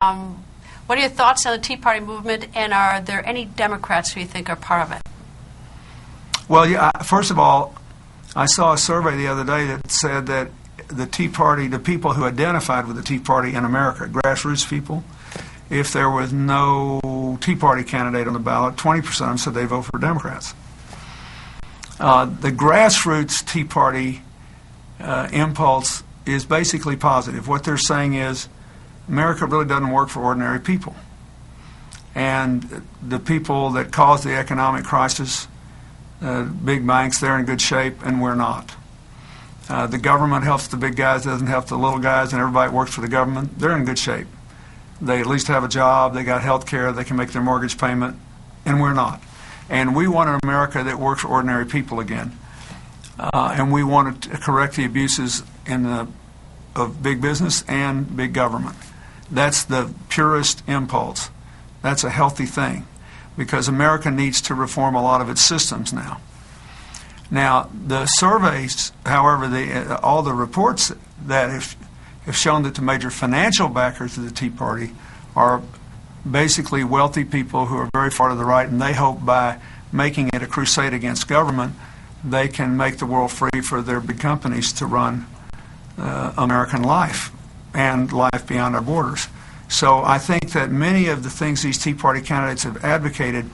What are your thoughts on the Tea Party movement, and are there any Democrats who you think are part of it? Well, yeah, first of all, I saw a survey the other day that said that the Tea Party, the people who identified with the Tea Party in America, grassroots people, if there was no Tea Party candidate on the ballot, 20% of them said they'd vote for Democrats. The grassroots Tea Party impulse is basically positive. What they're saying is America really doesn't work for ordinary people. And the people that caused the economic crisis, big banks, they're in good shape, and we're not. The government helps the big guys, doesn't help the little guys, and everybody works for the government. They're in good shape. They at least have a job, they got health care, they can make their mortgage payment, and we're not. And we want an America that works for ordinary people again. And we want to correct the abuses of big business and big government. That's the purest impulse. That's a healthy thing, because America needs to reform a lot of its systems now. Now, the surveys, however, all the reports that have shown that the major financial backers of the Tea Party are basically wealthy people who are very far to the right, and they hope by making it a crusade against government, they can make the world free for their big companies to run American life and life beyond our borders. So I think that many of the things these Tea Party candidates have advocated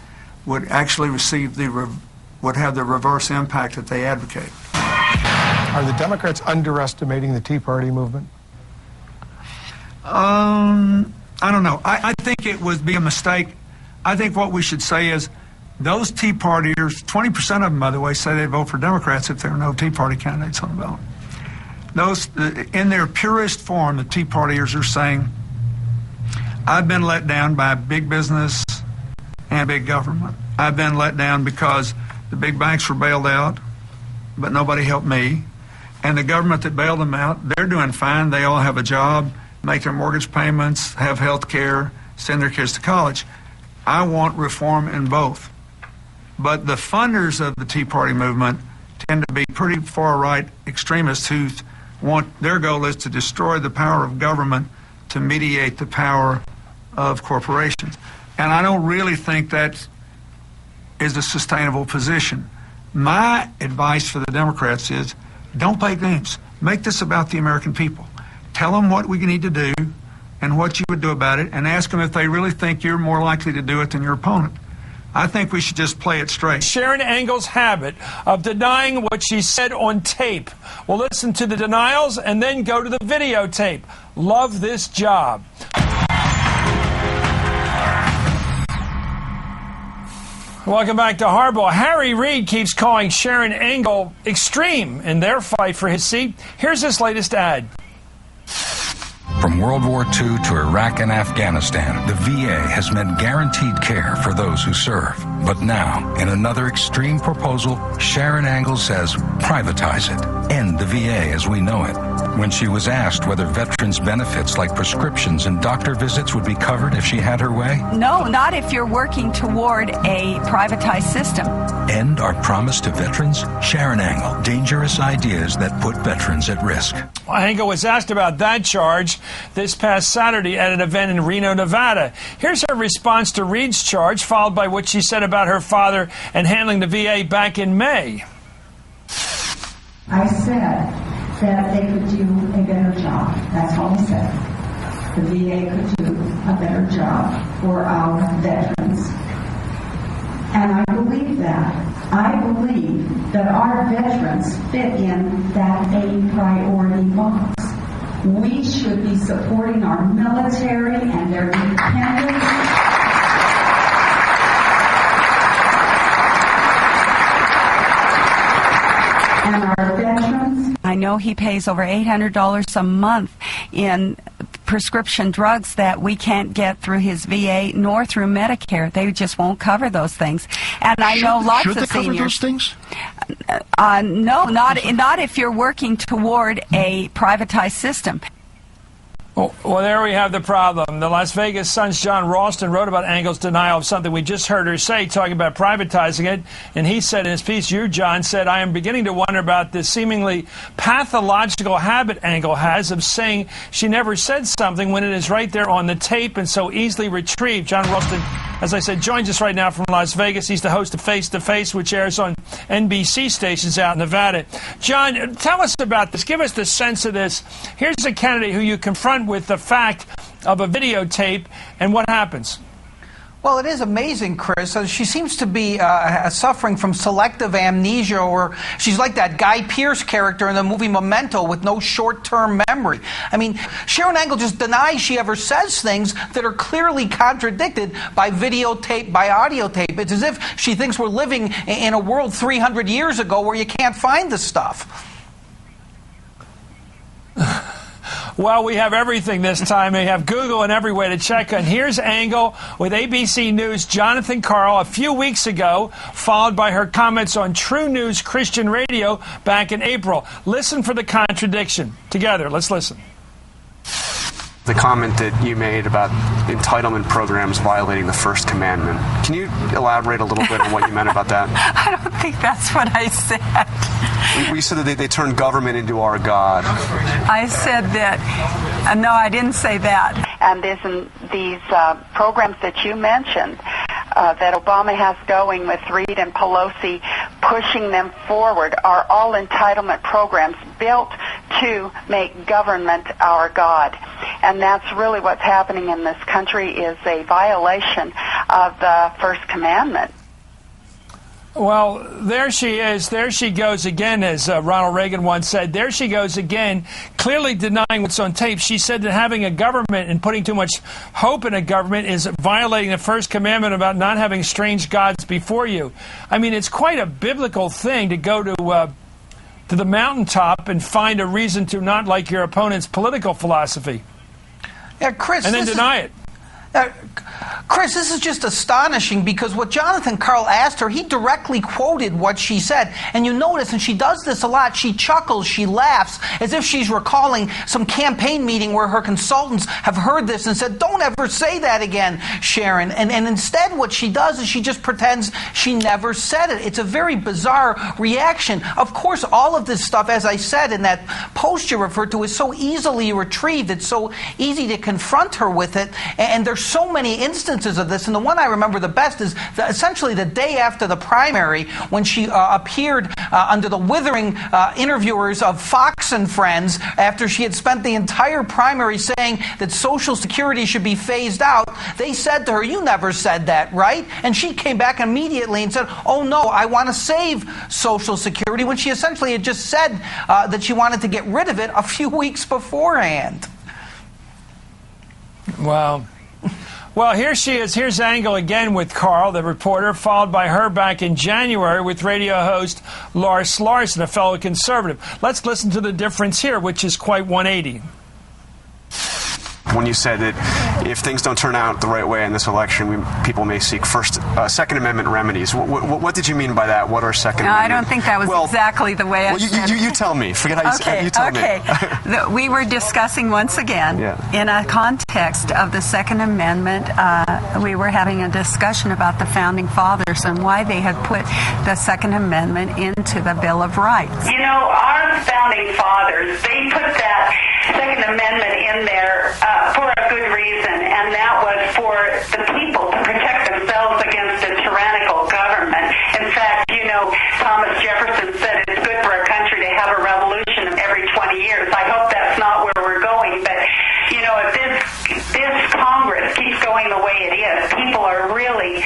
would actually would have the reverse impact that they advocate. Are the Democrats underestimating the Tea Party movement? I don't know. I think it would be a mistake. I think what we should say is those Tea Partiers, 20% of them, by the way, say they'd vote for Democrats if there were no Tea Party candidates on the ballot. Those, in their purest form, the Tea Partiers are saying, I've been let down by big business and big government. I've been let down because the big banks were bailed out, but nobody helped me. And the government that bailed them out, they're doing fine. They all have a job, make their mortgage payments, have health care, send their kids to college. I want reform in both. But the funders of the Tea Party movement tend to be pretty far-right extremists who want, their goal is to destroy the power of government to mediate the power of corporations. And I don't really think that is a sustainable position. My advice for the Democrats is don't play games. Make this about the American people. Tell them what we need to do and what you would do about it, and ask them if they really think you're more likely to do it than your opponent. I think we should just play it straight. Sharon Engel's habit of denying what she said on tape. We'll listen to the denials and then go to the videotape. Love this job. Welcome back to Hardball. Harry Reid keeps calling Sharon Engel extreme in their fight for his seat. Here's this latest ad. From World War II to Iraq and Afghanistan, the VA has meant guaranteed care for those who serve. But now, in another extreme proposal, Sharon Engel says privatize it. End the VA as we know it. When she was asked whether veterans' benefits like prescriptions and doctor visits would be covered if she had her way? No, not if you're working toward a privatized system. End our promise to veterans? Sharon Engel, dangerous ideas that put veterans at risk. Well, Engel was asked about that charge this past Saturday at an event in Reno, Nevada. Here's her response to Reid's charge, followed by what she said about her father and handling the VA back in May. I said that they could do a better job. That's all I said. The VA could do a better job for our veterans. And I believe that. I believe that our veterans fit in that A priority box. We should be supporting our military and their independence. And our veterans. I know he pays over $800 a month in prescription drugs that we can't get through his VA nor through Medicare. They just won't cover those things. And I know lots of seniors. Should they cover those things? No, not if you're working toward a privatized system. Well, there we have the problem. The Las Vegas Sun's John Ralston wrote about Engel's denial of something we just heard her say, talking about privatizing it. And he said in his piece, you, John, said, I am beginning to wonder about this seemingly pathological habit Engel has of saying she never said something when it is right there on the tape and so easily retrieved. John Ralston, as I said, joins us right now from Las Vegas. He's the host of Face to Face, which airs on NBC stations out in Nevada. John, tell us about this. Give us the sense of this. Here's a candidate who you confront with the fact of a videotape, and what happens? Well, it is amazing, Chris. She seems to be suffering from selective amnesia, or she's like that Guy Pearce character in the movie Memento with no short-term memory. I mean, Sharon Engel just denies she ever says things that are clearly contradicted by videotape, by audio tape. It's as if she thinks we're living in a world 300 years ago where you can't find the stuff. Well, we have everything this time. We have Google and every way to check. And here's Engel with ABC News' Jonathan Karl a few weeks ago, followed by her comments on True News Christian Radio back in April. Listen for the contradiction. Together, let's listen. The comment that you made about entitlement programs violating the First Commandment. Can you elaborate a little bit on what you meant about that? I don't think that's what I said. We said that they turned government into our God. I said that, no, I didn't say that. And these programs that you mentioned that Obama has going with Reid and Pelosi pushing them forward are all entitlement programs built to make government our God. And that's really what's happening in this country, is a violation of the First Commandment. Well, there she is. There she goes again, as Ronald Reagan once said. There she goes again, clearly denying what's on tape. She said that having a government and putting too much hope in a government is violating the First Commandment about not having strange gods before you. I mean, it's quite a biblical thing to go to the mountaintop and find a reason to not like your opponent's political philosophy. Yeah, Chris, and then deny it. Chris, this is just astonishing, because what Jonathan Karl asked her, he directly quoted what she said. And you notice, and she does this a lot, she chuckles, she laughs, as if she's recalling some campaign meeting where her consultants have heard this and said, don't ever say that again, Sharon. And instead what she does is she just pretends she never said it. It's a very bizarre reaction. Of course, all of this stuff, as I said in that post you referred to, is so easily retrieved. It's so easy to confront her with it. And there's so many instances of this, and the one I remember the best is essentially the day after the primary, when she appeared under the withering interviewers of Fox and Friends after she had spent the entire primary saying that Social Security should be phased out. They said to her, you never said that, right? And she came back immediately and said, oh no, I want to save Social Security, when she essentially had just said that she wanted to get rid of it a few weeks beforehand. Wow. Well, here she is. Here's Engel again with Karl, the reporter, followed by her back in January with radio host Lars Larson, a fellow conservative. Let's listen to the difference here, which is quite 180. When you said that if things don't turn out the right way in this election, people may seek Second Amendment remedies. What did you mean by that? What are Second Amendment? I don't think that was exactly the way I said it. You tell me. Forget how you said it. You tell me. We were discussing once again, in a context of the Second Amendment, we were having a discussion about the Founding Fathers and why they had put the Second Amendment into the Bill of Rights. You know, our Founding Fathers, they put that Second Amendment in there for a good reason, and that was for the people to protect themselves against a tyrannical government. In fact, you know, Thomas Jefferson said it's good for a country to have a revolution every 20 years. I hope that's not where we're going, but, you know, if this Congress keeps going the way it is, people are really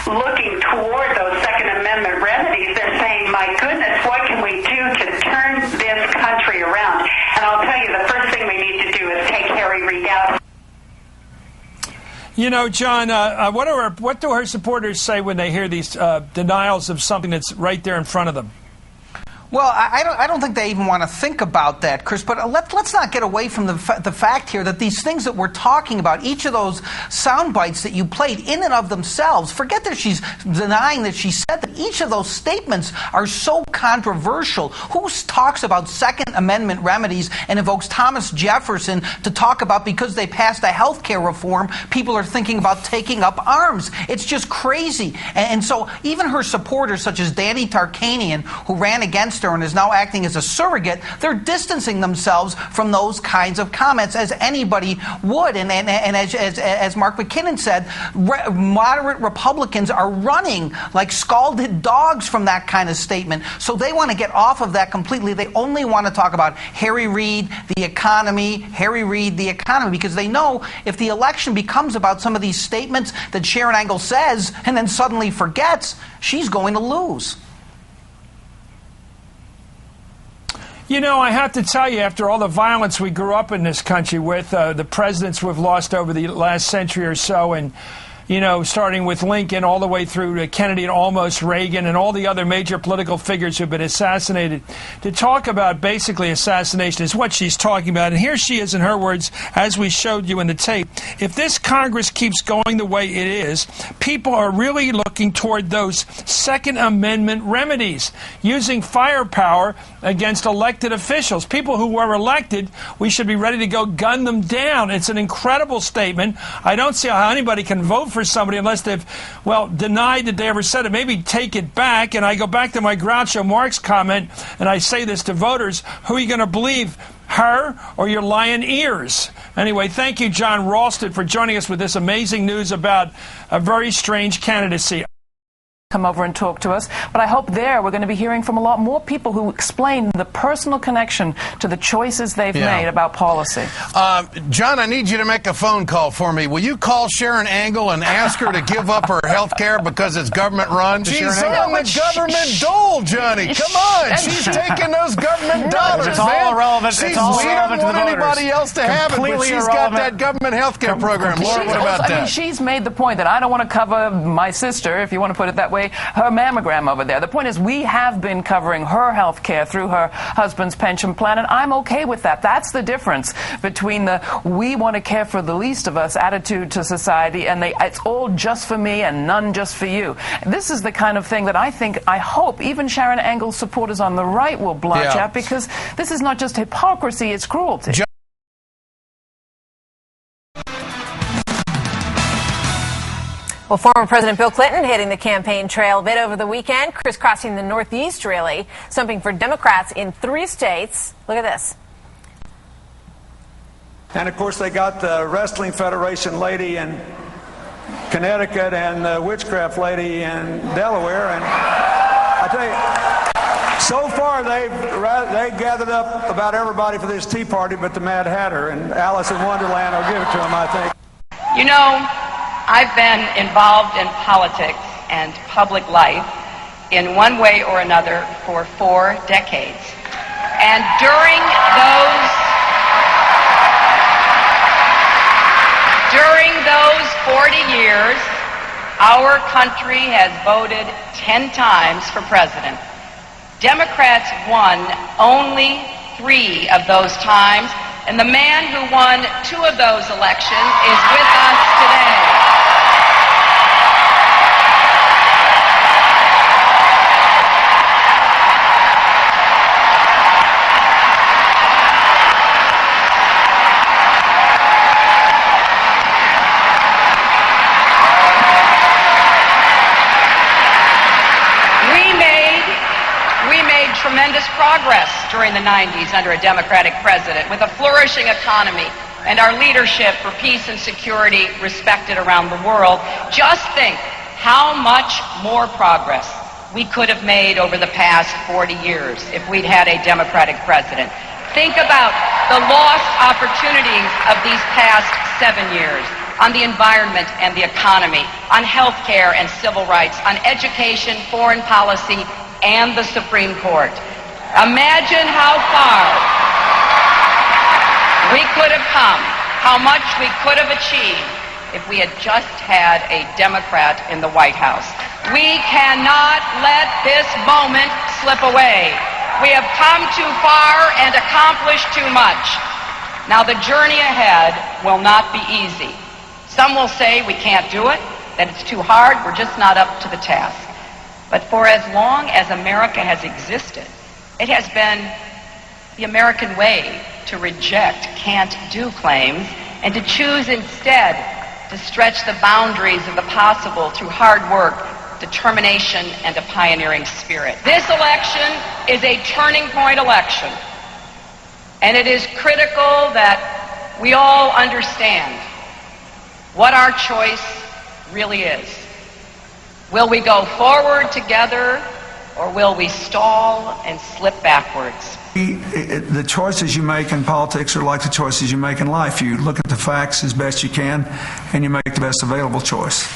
looking toward those Second Amendment remedies. They're saying, my goodness, what can we do to turn this country around? And I'll tell you, the first thing we need to do is take Harry Reid out. You know, John, what do her supporters say when they hear these denials of something that's right there in front of them? Well, I don't think they even want to think about that, Chris, but let's not get away from the fact here that these things that we're talking about, each of those sound bites that you played in and of themselves, forget that she's denying that she said that, each of those statements are so controversial. Who talks about Second Amendment remedies and invokes Thomas Jefferson to talk about because they passed a health care reform, people are thinking about taking up arms? It's just crazy. And so even her supporters, such as Danny Tarkanian, who ran against her and is now acting as a surrogate, they're distancing themselves from those kinds of comments, as anybody would. And as Mark McKinnon said, moderate Republicans are running like scalded dogs from that kind of statement. So they want to get off of that completely. They only want to talk about Harry Reid, the economy, because they know if the election becomes about some of these statements that Sharon Angle says and then suddenly forgets, she's going to lose. You know, I have to tell you, after all the violence we grew up in this country with, the presidents we've lost over the last century or so, and, you know, starting with Lincoln all the way through to Kennedy and almost Reagan and all the other major political figures who've been assassinated, to talk about basically assassination is what she's talking about. And here she is in her words, as we showed you in the tape. If this Congress keeps going the way it is, people are really looking toward those Second Amendment remedies, using firepower against elected officials. People who were elected, we should be ready to go gun them down. It's an incredible statement. I don't see how anybody can vote for somebody unless they've, well, denied that they ever said it. Maybe take it back. And I go back to my Groucho Marx comment, and I say this to voters: who are you going to believe, her or your lying ears? Anyway, thank you, John Ralston, for joining us with this amazing news about a very strange candidacy. Come over and talk to us. But I hope we're going to be hearing from a lot more people who explain the personal connection to the choices they've made about policy. John, I need you to make a phone call for me. Will you call Sharon Angle and ask her to give up her health care because it's government run? She's on the government dole, Johnny. Come on. She's taking those government dollars, it's all irrelevant. She it's all doesn't want anybody else to have it, but she's got that government health care program. Laura, what about that? I mean, she's made the point that I don't want to cover my sister, if you want to put it that way, her mammogram over there. The point is, we have been covering her health care through her husband's pension plan, and I'm okay with that. That's the difference between the we want to care for the least of us attitude to society and it's all just for me and none just for you. This is the kind of thing that I hope even Sharon Angle's supporters on the right will blanch at, because this is not just hypocrisy, it's cruelty. Well, former President Bill Clinton hitting the campaign trail a bit over the weekend, crisscrossing the Northeast, really, something for Democrats in 3 states. Look at this. And, of course, they got the Wrestling Federation lady in Connecticut and the witchcraft lady in Delaware. And I tell you, so far they've gathered up about everybody for this Tea Party but the Mad Hatter. And Alice in Wonderland will give it to them, I think. You know, I've been involved in politics and public life in one way or another for 4 decades. And during those 40 years, our country has voted 10 times for president. Democrats won only 3 of those times, and the man who won 2 of those elections is with us today. Tremendous progress during the 90s under a Democratic president, with a flourishing economy and our leadership for peace and security respected around the world. Just think how much more progress we could have made over the past 40 years if we'd had a Democratic president. Think about the lost opportunities of these past 7 years on the environment and the economy, on health care and civil rights, on education, foreign policy, and the Supreme Court. Imagine how far we could have come, how much we could have achieved if we had just had a Democrat in the White House. We cannot let this moment slip away. We have come too far and accomplished too much. Now the journey ahead will not be easy. Some will say we can't do it, that it's too hard, we're just not up to the task. But for as long as America has existed, it has been the American way to reject can't-do claims and to choose instead to stretch the boundaries of the possible through hard work, determination, and a pioneering spirit. This election is a turning point election, and it is critical that we all understand what our choice really is. Will we go forward together, or will we stall and slip backwards? The choices you make in politics are like the choices you make in life. You look at the facts as best you can, and you make the best available choice.